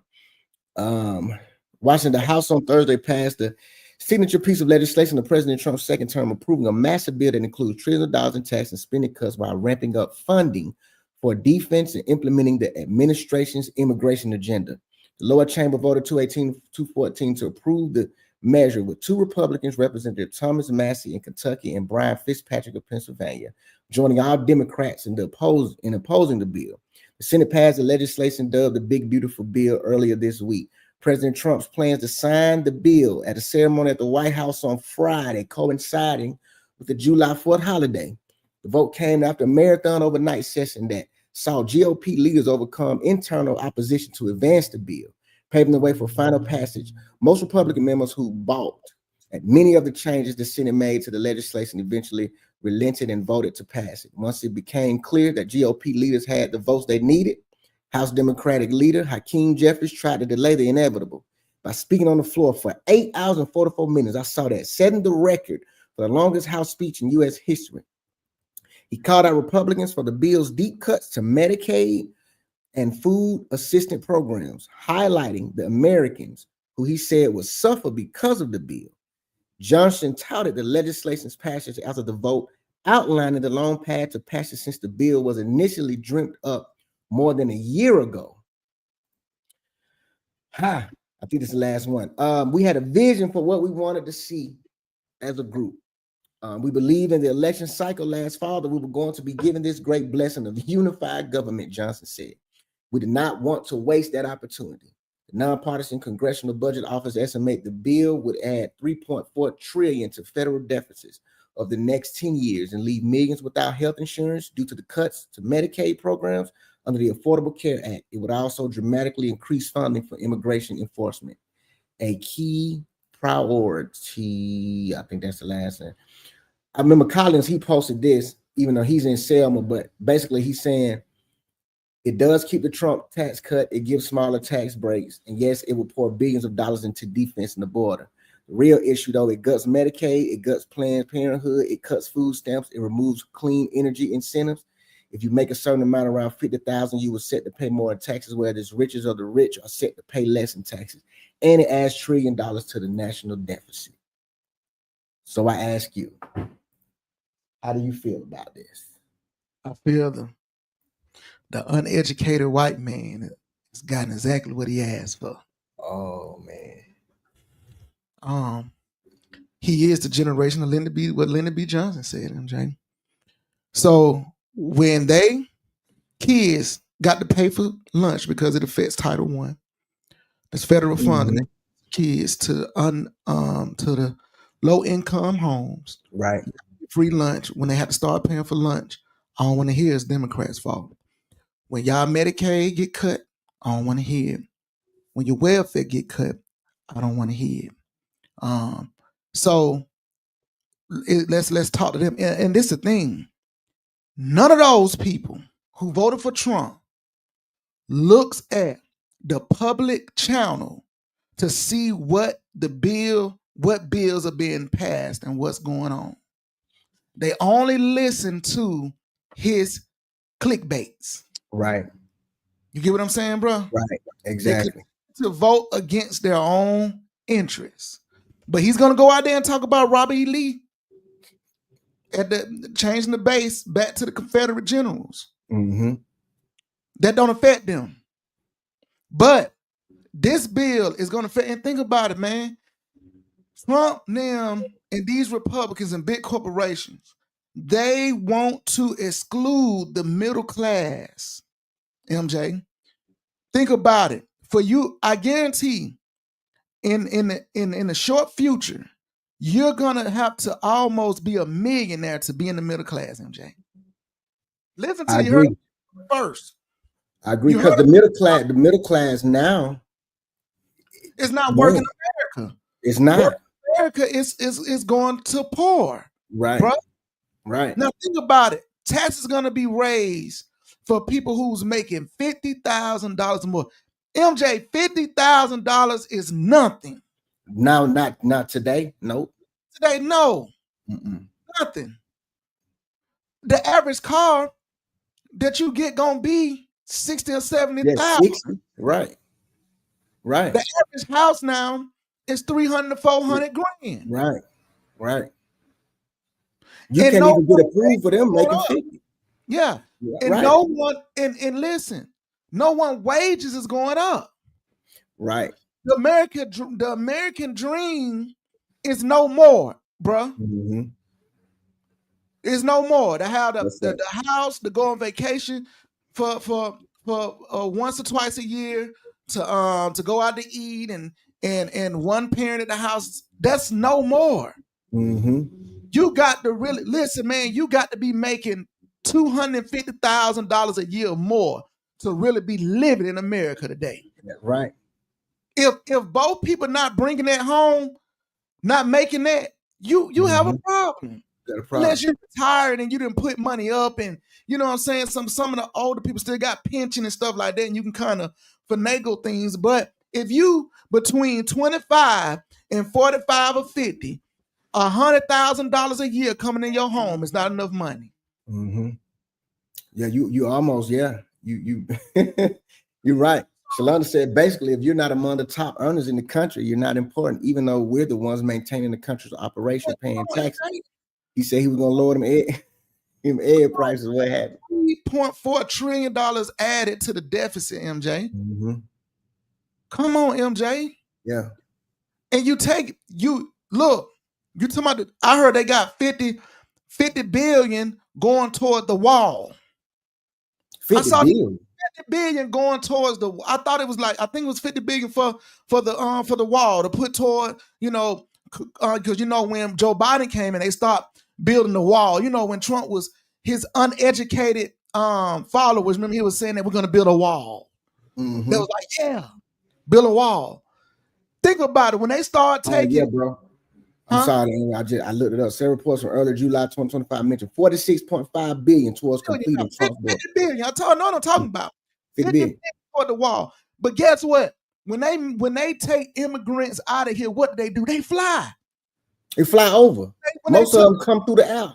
Speaker 3: Washington, the House on Thursday passed the signature piece of legislation of President Trump's second term, approving a massive bill that includes trillions of dollars in tax and spending cuts while ramping up funding for defense and implementing the administration's immigration agenda. The lower chamber voted 218-214 to approve the measure, with two Republicans, Representative Thomas Massey in Kentucky and Brian Fitzpatrick of Pennsylvania, joining all Democrats in opposing the bill. The Senate passed the legislation dubbed the Big Beautiful Bill earlier this week. President Trump's plans to sign the bill at a ceremony at the White House on Friday, coinciding with the July 4th holiday. The vote came after a marathon overnight session that saw GOP leaders overcome internal opposition to advance the bill, paving the way for final passage. Most Republican members who balked at many of the changes the Senate made to the legislation eventually relented and voted to pass it. Once it became clear that GOP leaders had the votes they needed, House Democratic leader Hakeem Jeffries tried to delay the inevitable by speaking on the floor for 8 hours and 44 minutes. I saw that, setting the record for the longest House speech in U.S. history. He called out Republicans for the bill's deep cuts to Medicaid and food assistance programs, highlighting the Americans who he said would suffer because of the bill. Johnson touted the legislation's passage after the vote, outlining the long path to passage since the bill was initially dreamt up more than a year ago. I think this is the last one. We had a vision for what we wanted to see as a group. We believed in the election cycle last fall that we were going to be given this great blessing of unified government, Johnson said. We did not want to waste that opportunity. The nonpartisan Congressional Budget Office estimate the bill would add $3.4 trillion to federal deficits of the next 10 years and leave millions without health insurance due to the cuts to Medicaid programs under the Affordable Care Act. It would also dramatically increase funding for immigration enforcement, a key priority. I think that's the last thing. I remember Collins, he posted this, even though he's in Selma, but basically he's saying it does keep the Trump tax cut. It gives smaller tax breaks. And yes, it will pour billions of dollars into defense and the border. The real issue, though, it guts Medicaid, it guts Planned Parenthood, it cuts food stamps, it removes clean energy incentives. If you make a certain amount, around $50,000, you will set to pay more in taxes, whereas riches of the rich are set to pay less in taxes. And it adds $1 trillion to the national deficit. So I ask you, how do you feel about this?
Speaker 4: I feel the uneducated white man has gotten exactly what he asked for.
Speaker 3: Oh man.
Speaker 4: He is the generation of what Lyndon B. Johnson said, MJ. So when they kids got to pay for lunch because it affects Title I, there's federal funding kids to the low income homes,
Speaker 3: right?
Speaker 4: Free lunch when they have to start paying for lunch. I don't want to hear it's Democrats' fault. When y'all Medicaid get cut, I don't want to hear it. When your welfare get cut, I don't want to hear it. So let's talk to them. And this is the thing. None of those people who voted for Trump looks at the public channel to see what bills are being passed and what's going on. They only listen to his clickbaits.
Speaker 3: Right.
Speaker 4: You get what I'm saying, bro?
Speaker 3: Right. Exactly.
Speaker 4: To vote against their own interests. But he's going to go out there and talk about Robert E. Lee changing the base back to the Confederate generals.
Speaker 3: Mm-hmm.
Speaker 4: That don't affect them. But this bill is going to affect, and think about it, man. Trump, them, and these Republicans and big corporations, they want to exclude the middle class. MJ, think about it. For you, I guarantee, in the short future, you're gonna have to almost be a millionaire to be in the middle class, MJ. Listen to you heard first.
Speaker 3: I agree, because the middle class now
Speaker 4: is not working America.
Speaker 3: It's not.
Speaker 4: Working America is going to poor.
Speaker 3: Right.
Speaker 4: Bro.
Speaker 3: Right.
Speaker 4: Now think about it. taxes going to be raised for people who's making $50,000 or more. MJ, $50,000 is nothing.
Speaker 3: Now, not today. Nope.
Speaker 4: Today, no.
Speaker 3: Mm-mm.
Speaker 4: Nothing. The average car that you get gonna be 60 or 70,000.
Speaker 3: Yeah, 60. Right. Right.
Speaker 4: The average house now is 300 to 400 grand.
Speaker 3: Right. Right. You
Speaker 4: And
Speaker 3: can't
Speaker 4: no
Speaker 3: even get
Speaker 4: one
Speaker 3: approved for them
Speaker 4: going
Speaker 3: making
Speaker 4: up.
Speaker 3: 50.
Speaker 4: Yeah.
Speaker 3: Yeah,
Speaker 4: And
Speaker 3: right.
Speaker 4: no one, and listen, no one wages is going up.
Speaker 3: Right.
Speaker 4: The American dream is no more, bruh.
Speaker 3: Mm-hmm.
Speaker 4: It's no more. To have
Speaker 3: That's it.
Speaker 4: the house, to go on vacation for once or twice a year, to go out to eat and one parent at the house. That's no more.
Speaker 3: Mm-hmm.
Speaker 4: You got to really listen, man. You got to be making $250,000 a year or more to really be living in America today.
Speaker 3: Right.
Speaker 4: If both people not bringing that home, not making that, you have a problem.
Speaker 3: Got a problem.
Speaker 4: Unless you're retired and you didn't put money up, and you know what I'm saying. Some of the older people still got pension and stuff like that, and you can kind of finagle things. But if you between 25 and 45 or 50, $100,000 a year coming in your home is not enough money.
Speaker 3: Mm-hmm. Yeah, you almost, yeah. You you're right. Shalonda said basically, if you're not among the top earners in the country, you're not important, even though we're the ones maintaining the country's operation, paying taxes. He said he was gonna lower them egg prices. What happened?
Speaker 4: $3.4 trillion added to the deficit, MJ.
Speaker 3: Mm-hmm.
Speaker 4: Come on, MJ.
Speaker 3: Yeah.
Speaker 4: And you look, you talking about I heard they got 50 billion going toward the wall.
Speaker 3: 50 billion.
Speaker 4: 50 billion going towards I thought it was I think it was 50 billion for the wall to put toward, because when Joe Biden came and they stopped building the wall, when Trump was his uneducated followers, remember he was saying that we're going to build a wall.
Speaker 3: Mm-hmm.
Speaker 4: They was like, yeah, build a wall. Think about it. When they start taking,
Speaker 3: yeah, bro. I'm sorry, I looked it up. Several reports from early July 2025 mentioned 46.5 billion towards completing Trump's bill.
Speaker 4: 50 billion. I know what I'm talking about.
Speaker 3: 50 billion
Speaker 4: toward the wall. But guess what? When they take immigrants out of here, what do? They fly.
Speaker 3: They fly over. Most of them come through the air.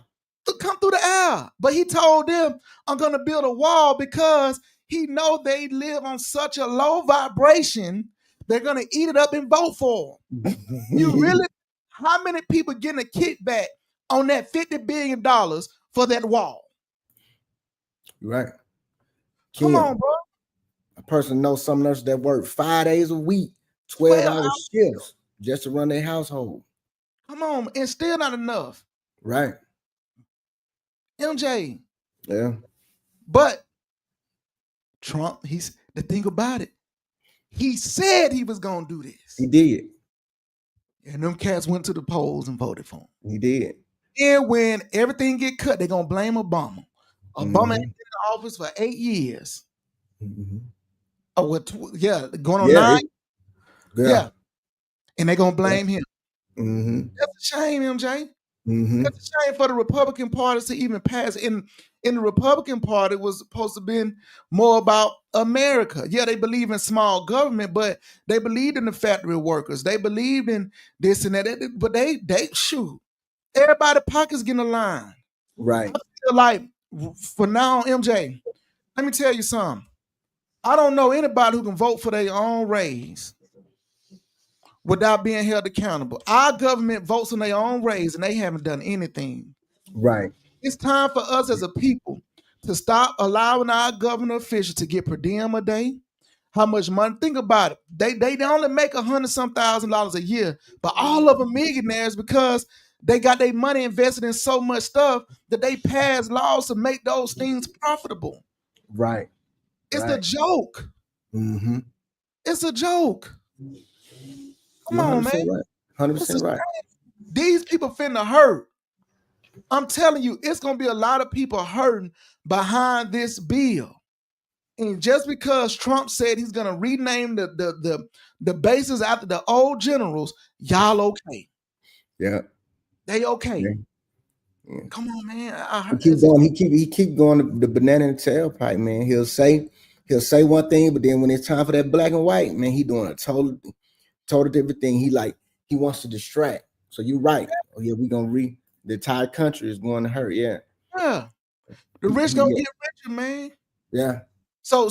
Speaker 4: Come through the air. But he told them, I'm going to build a wall because he know they live on such a low vibration, they're going to eat it up and vote for him. How many people getting a kickback on that $50 billion for that wall?
Speaker 3: Right.
Speaker 4: Come on, bro.
Speaker 3: A person knows some nurses that work 5 days a week, 12-hour shifts just to run their household.
Speaker 4: Come on, and still not enough.
Speaker 3: Right.
Speaker 4: MJ.
Speaker 3: Yeah.
Speaker 4: But Trump, the thing about it, he said he was going to do this.
Speaker 3: He did.
Speaker 4: And them cats went to the polls and voted for him.
Speaker 3: He did.
Speaker 4: And when everything get cut, they're going to blame Obama. Obama has been in the office for 8 years.
Speaker 3: Mm-hmm.
Speaker 4: Going on 9. Yeah. And they're going to blame him.
Speaker 3: Mm-hmm.
Speaker 4: That's a shame, MJ.
Speaker 3: Mm-hmm.
Speaker 4: That's a shame for the Republican Party to even pass. In the Republican Party was supposed to be more about America. Yeah, they believe in small government, but they believed in the factory workers. They believed in this and that. But they shoot. Everybody's pockets getting aligned.
Speaker 3: Right.
Speaker 4: I feel like for now, MJ, let me tell you something. I don't know anybody who can vote for their own raise without being held accountable. Our government votes on their own raise and they haven't done anything.
Speaker 3: Right.
Speaker 4: It's time for us as a people to stop allowing our government officials to get per diem a day. How much money? Think about it. They only make $100,000 a year, but all of them millionaires because they got their money invested in so much stuff that they pass laws to make those things profitable.
Speaker 3: Right.
Speaker 4: It's a joke.
Speaker 3: Mm-hmm.
Speaker 4: It's a joke. Come on, man.
Speaker 3: Right. 100% right.
Speaker 4: These people finna hurt. I'm telling you, it's gonna be a lot of people hurting behind this bill. And just because Trump said he's gonna rename the bases after the old generals, y'all okay.
Speaker 3: Yeah.
Speaker 4: They okay. Come on, man. I
Speaker 3: He
Speaker 4: heard
Speaker 3: keep going. He keep going the banana in the tailpipe, man. He'll say one thing, but then when it's time for that black and white, man, he doing a total different thing. He wants to distract. So you're right. Oh yeah, we gonna the entire country is going to hurt. Yeah,
Speaker 4: yeah. The rich gonna get richer, man.
Speaker 3: yeah.
Speaker 4: So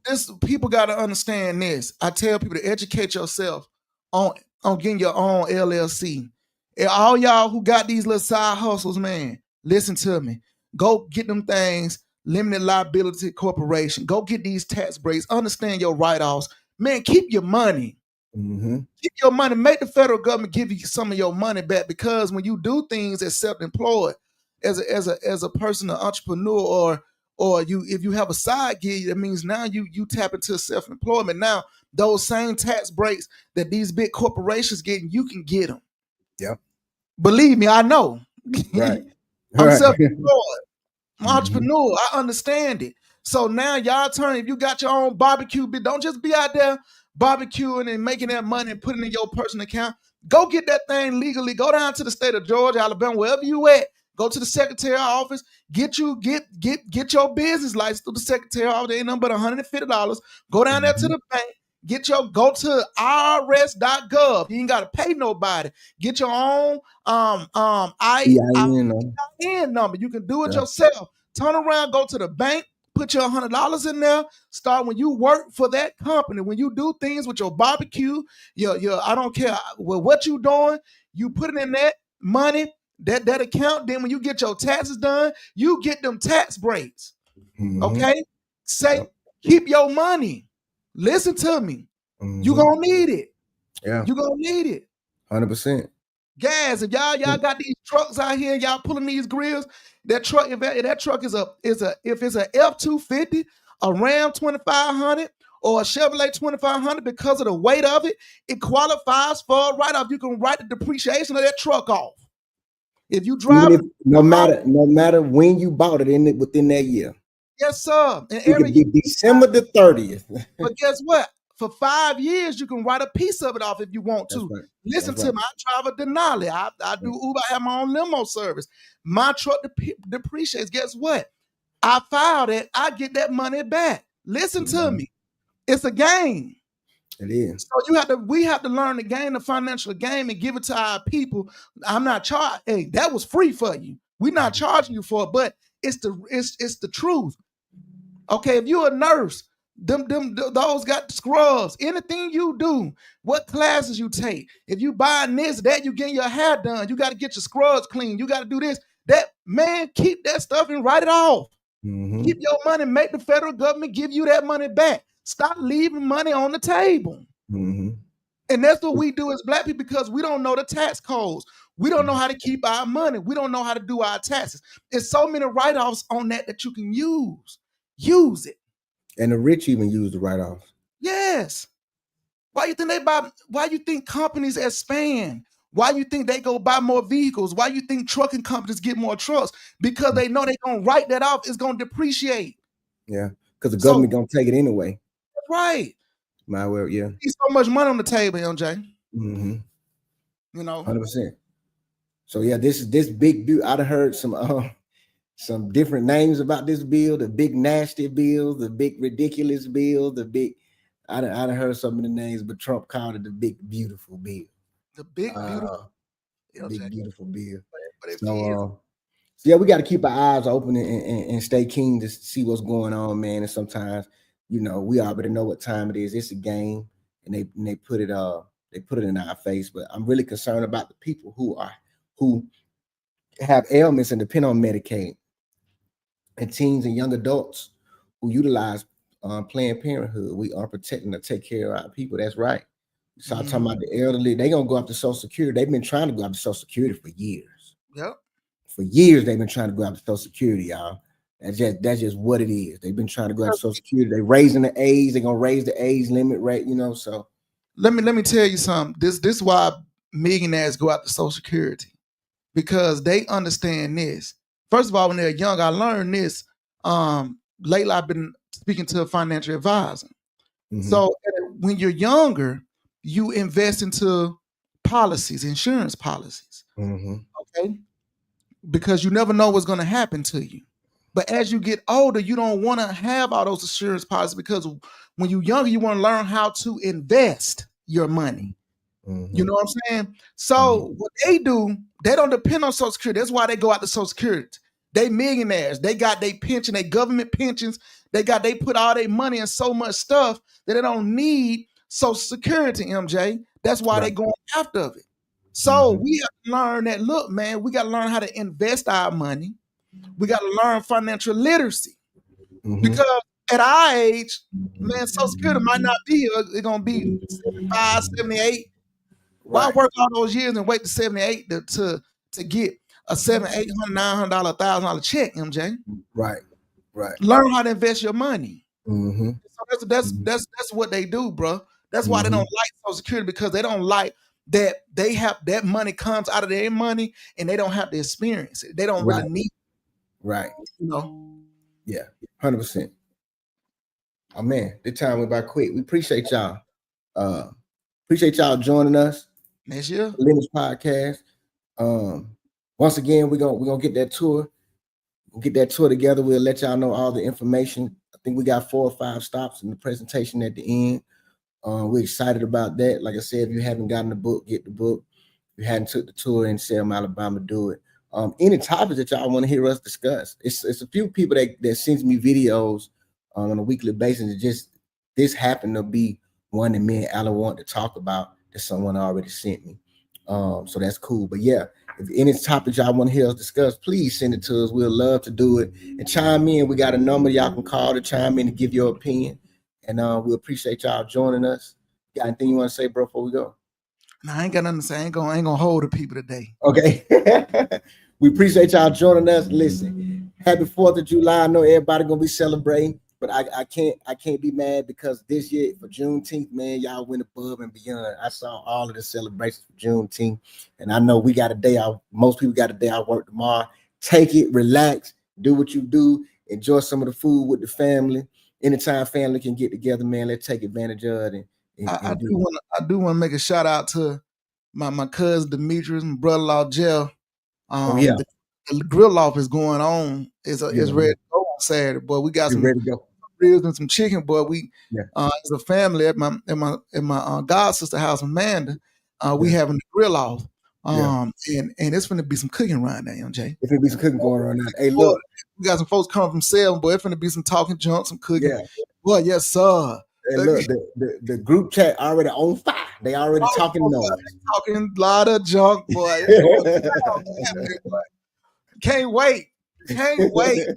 Speaker 4: this people got to understand this. I tell people to educate yourself on getting your own LLC. And all y'all who got these little side hustles, man, listen to me. Go get them things, limited liability corporation. Go get these tax breaks. Understand your write-offs. Man, keep your money.
Speaker 3: Mm-hmm.
Speaker 4: Keep your money. Make the federal government give you some of your money back, because when you do things as self-employed, as a person, an entrepreneur, or you, if you have a side gig, that means now you tap into self-employment. Now those same tax breaks that these big corporations getting, you can get them.
Speaker 3: Yep.
Speaker 4: Believe me, I know.
Speaker 3: Right.
Speaker 4: I'm
Speaker 3: Right.
Speaker 4: self-employed. I'm an
Speaker 3: Mhm.
Speaker 4: entrepreneur. I understand it. So now y'all turn, if you got your own barbecue, don't just be out there barbecuing and making that money and putting it in your personal account. Go get that thing legally. Go down to the state of Georgia, Alabama, wherever you at. Go to the secretary office. Get your business license through the secretary office. They ain't nothing but $150. Go down there to the bank. Go to irs.gov. You ain't gotta pay nobody. Get your own EIN number. You can do it yourself. Turn around, go to the bank, put your $100 in there. Start when you work for that company. When you do things with your barbecue, your I don't care what you doing, you put it in that money, that account. Then when you get your taxes done, you get them tax breaks.
Speaker 3: Mhm.
Speaker 4: Okay? Keep your money. Listen to me.
Speaker 3: Mhm.
Speaker 4: You gonna need it.
Speaker 3: Yeah.
Speaker 4: You gonna need it.
Speaker 3: 100%.
Speaker 4: Gas. If y'all got these trucks out here, y'all pulling these grills. That truck, if that truck is if it's a F-250, a Ram 2500, or a Chevrolet 2500, because of the weight of it, it qualifies for a write-off. You can write the depreciation of that truck off. If you drive,
Speaker 3: Even if no matter when you bought it within that year.
Speaker 4: yes, sir. And
Speaker 3: It could be December the 30th.
Speaker 4: But guess what? For 5 years, you can write a piece of it off if you want to.
Speaker 3: Right.
Speaker 4: Listen to me. I drive a Denali. I do Uber. I have my own limo service. My truck depreciates. Guess what? I filed it. I get that money back. Listen to me. It's a game.
Speaker 3: It is.
Speaker 4: So we have to learn the game, the financial game, and give it to our people. I'm not charged. Hey, that was free for you. We're not charging you for it, but it's the truth. Okay, if you're a nurse, those got scrubs. Anything you do, what classes you take. If you buying this, that, you getting your hair done, you got to get your scrubs clean. You got to do this. That, man, keep that stuff and write it off.
Speaker 3: Mm-hmm.
Speaker 4: Keep your money. Make the federal government give you that money back. Stop leaving money on the table.
Speaker 3: Mm-hmm.
Speaker 4: And that's what we do as Black people, because we don't know the tax codes. We don't know how to keep our money. We don't know how to do our taxes. There's so many write-offs on that you can use. Use it.
Speaker 3: And the rich even use the write-offs.
Speaker 4: Yes. Why you think they buy? Why you think companies expand? Why you think they go buy more vehicles? Why you think trucking companies get more trucks? Because they know they're gonna write that off. It's gonna depreciate.
Speaker 3: Yeah, because the government gonna take it anyway.
Speaker 4: Right.
Speaker 3: My well, yeah.
Speaker 4: There's so much money on the table, MJ.
Speaker 3: Mm-hmm.
Speaker 4: You know,
Speaker 3: 100%. So yeah, this big bill. I'd heard some different names about this bill: the big nasty bill, the big ridiculous bill, the big. I'd heard some of the names, but Trump called it the big beautiful bill.
Speaker 4: The big beautiful,
Speaker 3: big beautiful bill.
Speaker 4: But
Speaker 3: so yeah, we got to keep our eyes open and stay keen to see what's going on, man. And sometimes, we already know what time it is. It's a game, and they put it in our face. But I'm really concerned about the people who have ailments and depend on Medicaid, and teens and young adults who utilize Planned Parenthood. We are protecting to take care of our people. That's right. So I'm talking about the elderly. They're gonna go after Social Security. They've been trying to go after Social Security for years.
Speaker 4: Yep.
Speaker 3: For years, they've been trying to go after Social Security, y'all. That's just what it is. They've been trying to go after Social Security. They're raising the age. They're gonna raise the age limit rate. So
Speaker 4: let me tell you something. This is why millionaires go after Social Security, because they understand this. First of all, when they're young, I learned this. Lately, I've been speaking to a financial advisor. Mm-hmm. So when you're younger, you invest into policies, insurance policies.
Speaker 3: Mm-hmm.
Speaker 4: Okay. because you never know what's going to happen to you. But as you get older, you don't want to have all those insurance policies because when you're younger, you want to learn how to invest your money. You know what I'm saying? So what they do, they don't depend on Social Security. That's why they go out to Social Security. They millionaires. They got their pension, their government pensions. They put all their money in so much stuff that they don't need Social Security, MJ. That's why they going after it. So we have to learn that, look, man, we got to learn how to invest our money. We got to learn financial literacy. Because at our age, man, Social Security might not be, it's going to be 75, 78. Why work all those years and wait to 78 to get a $700, $800, $900, $1,000 check, MJ?
Speaker 3: Right.
Speaker 4: Learn how to invest your money. So that's what they do, bro. That's why they don't like Social Security, because they don't like that they have that money comes out of their money and they don't have to experience it. They don't really need it.
Speaker 3: Right.
Speaker 4: You know?
Speaker 3: Yeah, 100%. Oh man, the time went by quick. We appreciate y'all. Appreciate y'all joining us
Speaker 4: next year.
Speaker 3: Lineage Podcast. Once again, we're gonna get that tour. We'll get that tour together. We'll let y'all know all the information. I think we got 4 or 5 stops in the presentation at the end. We're excited about that. Like I said, if you haven't gotten the book, get the book. If you hadn't took the tour in Selma, Alabama, do it. Any topics that y'all want to hear us discuss? It's a few people that sends me videos on a weekly basis. It just this happened to be one that me and Alan want to talk about that someone already sent me. So that's cool. But yeah, if any topics y'all want to hear us discuss, please send it to us. We'd love to do it and chime in. We got a number y'all can call to chime in and give your opinion. And we appreciate y'all joining us. Got anything you want to say, bro, before we go?
Speaker 4: No, I ain't got nothing to say. I ain't gonna hold the people today.
Speaker 3: Okay. We appreciate y'all joining us. Listen, happy 4th of July. I know everybody gonna be celebrating, but I can't be mad because this year for Juneteenth, man, y'all went above and beyond. I saw all of the celebrations for Juneteenth, and I know we got a day out. Most people got a day out work tomorrow. Take it, relax, do what you do, enjoy some of the food with the family. Anytime family can get together, man, let's take advantage of it.
Speaker 4: I do want to make a shout out to my cousin Demetrius and brother-in-law Jeff. The grill off is going on. It's ready to go on Saturday, boy. We got some ribs and some chicken, boy. We as a family at my god sister house, Amanda, we having the grill off. And it's gonna be some cooking right now, MJ.
Speaker 3: It's gonna be some cooking going on now. Hey, look,
Speaker 4: we got some folks coming from Selma, boy. It's gonna be some talking junk, some cooking. Yeah. Boy, yes, sir.
Speaker 3: Hey, look, the group chat already on fire. They already talking noise.
Speaker 4: Talking a lot of junk, boy. Can't wait. Can't wait.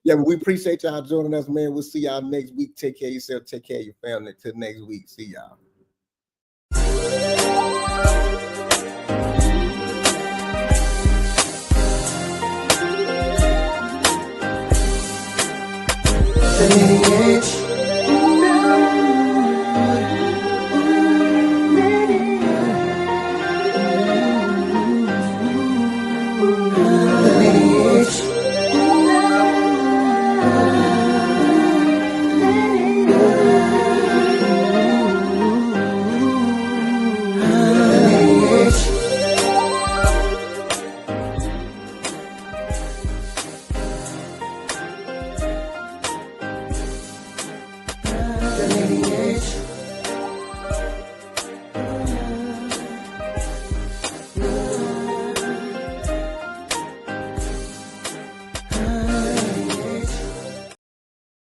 Speaker 3: Yeah, but we appreciate y'all joining us, man. We'll see y'all next week. Take care of yourself. Take care of your family. Till next week. See y'all.
Speaker 2: The lineage.